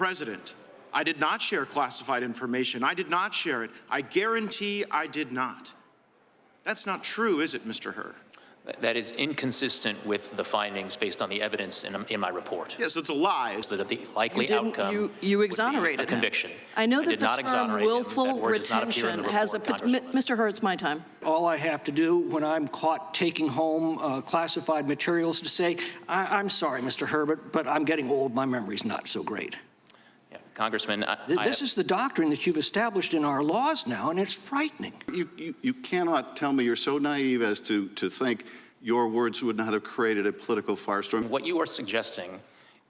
President, I did not share classified information. I did not share it. I guarantee I did not. That's not true, is it, Mr. Hur? That is inconsistent with the findings based on the evidence in my report. Yes, it's a lie. So that the likely outcome you exonerated would be a conviction. I know that the term willful retention has a... Mr. Hur, it's my time. All I have to do when I'm caught taking home classified materials to say, I'm sorry, Mr. Herbert, but I'm getting old. My memory's not so great. Yeah, Congressman, this is the doctrine that you've established in our laws now, and it's frightening. You cannot tell me you're so naive as to think your words would not have created a political firestorm. What you are suggesting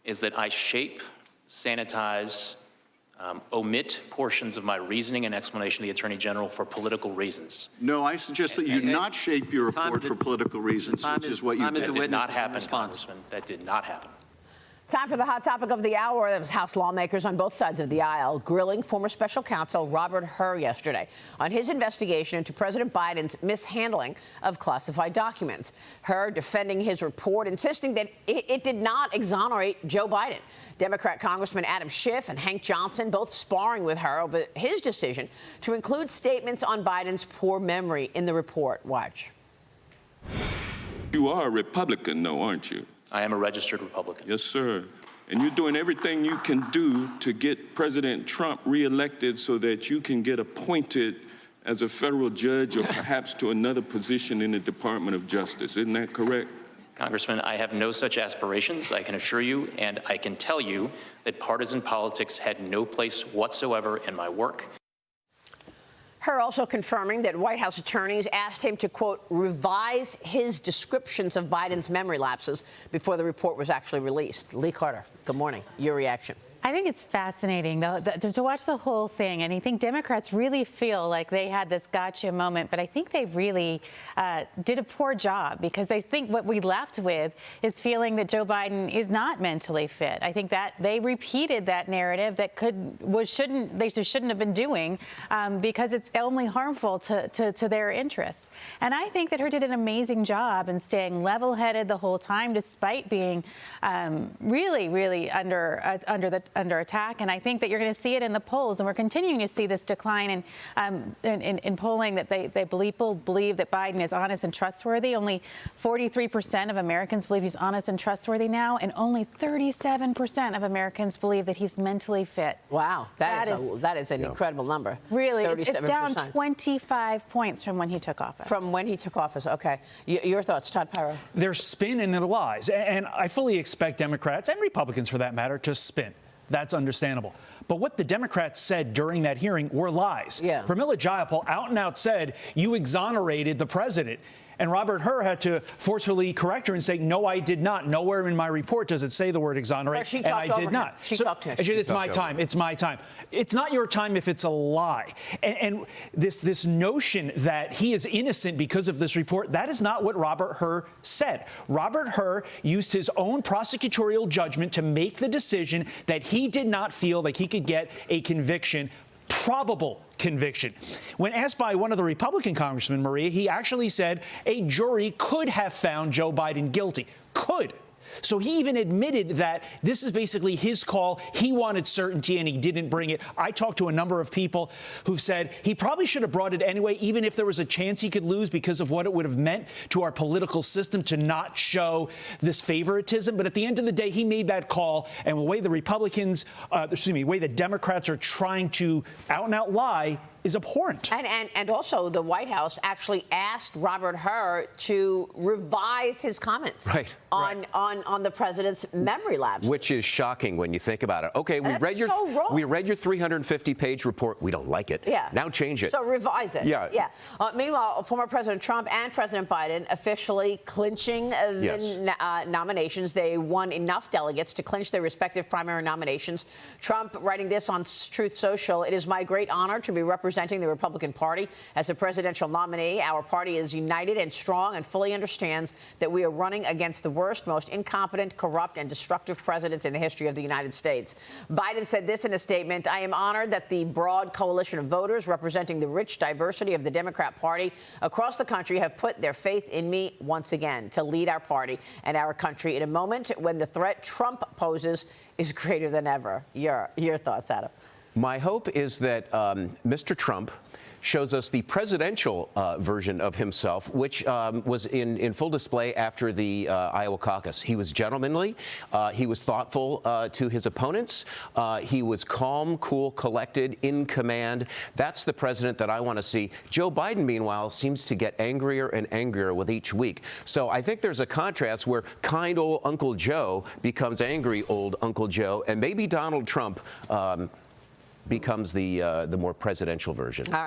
is that I shape, sanitize, omit portions of my reasoning and explanation to the Attorney General for political reasons. No, I suggest that you not shape your report for political reasons, which is what you did. That did not happen, Congressman. That did not happen. Time for the hot topic of the hour. There was House lawmakers on both sides of the aisle grilling former special counsel Robert Hur yesterday on his investigation into President Biden's mishandling of classified documents. Hur defending his report, insisting that it did not exonerate Joe Biden. Democrat Congressman Adam Schiff and Hank Johnson both sparring with Hur over his decision to include statements on Biden's poor memory in the report. Watch. You are a Republican, though, aren't you? I am a registered Republican. Yes, sir. And you're doing everything you can do to get President Trump reelected so that you can get appointed as a federal judge or perhaps to another position in the Department of Justice. Isn't that correct? Congressman, I have no such aspirations, I can assure you, and I can tell you that partisan politics had no place whatsoever in my work. Hur also confirming that White House attorneys asked him to, quote, revise his descriptions of Biden's memory lapses before the report was actually released. Lee Carter, good morning. Your reaction. I think it's fascinating, though, to watch the whole thing. And I think Democrats really feel like they had this gotcha moment. But I think they really did a poor job, because I think what we left with is feeling that Joe Biden is not mentally fit. I think that they repeated that narrative that they shouldn't have been doing, because it's only harmful to their interests. And I think that Hur did an amazing job in staying level-headed the whole time, despite being really under attack. And I think that you're going to see it in the polls, and we're continuing to see this decline in polling, that people believe that Biden is honest and trustworthy. Only 43% of Americans believe he's honest and trustworthy now, and only 37% of Americans believe that he's mentally fit. Wow, that is an incredible number. Really, it's down 25 points from when he took office. From when he took office, okay. Your thoughts, Todd Pyro? They're spin and they're lies, and I fully expect Democrats and Republicans, for that matter, to spin. That's understandable. But what the Democrats said during that hearing were lies. Yeah. Pramila Jayapal out and out said, you exonerated the president. And Robert Hur had to forcefully correct her and say, no, I did not. Nowhere in my report does it say the word exonerate, and I did not. She talked to him. It's my time. It's my time. It's not your time if it's a lie. And this notion that he is innocent because of this report, that is not what Robert Hur said. Robert Hur used his own prosecutorial judgment to make the decision that he did not feel like he could get a conviction, probable conviction. When asked by one of the Republican congressmen, Maria, he actually said a jury could have found Joe Biden guilty. Could. So he even admitted that this is basically his call. He wanted certainty and he didn't bring it. I talked to a number of people who've said he probably should have brought it anyway, even if there was a chance he could lose because of what it would have meant to our political system to not show this favoritism. But at the end of the day, he made that call. And the way the the way the Democrats are trying to out and out lie is abhorrent. And also the White House actually asked Robert Hur to revise his comments on the president's memory lapse. Which is shocking when you think about it. Okay, we read your 350-page report. We don't like it. Yeah. Now change it. So revise it. Yeah. Yeah. Meanwhile, former President Trump and President Biden officially clinching the nominations. They won enough delegates to clinch their respective primary nominations. Trump writing this on Truth Social: "It is my great honor to be representing the Republican Party as a presidential nominee. Our party is united and strong and fully understands that we are running against the worst, most incompetent, corrupt, and destructive presidents in the history of the United States." Biden said this in a statement: "I am honored that the broad coalition of voters representing the rich diversity of the Democrat Party across the country have put their faith in me once again to lead our party and our country in a moment when the threat Trump poses is greater than ever. Your thoughts, Adam? My hope is that Mr. Trump shows us the presidential version of himself, which was in full display after the Iowa caucus. He was gentlemanly. He was thoughtful to his opponents. He was calm, cool, collected, in command. That's the president that I want to see. Joe Biden, meanwhile, seems to get angrier and angrier with each week. So I think there's a contrast where kind old Uncle Joe becomes angry old Uncle Joe, and maybe Donald Trump becomes the more presidential version.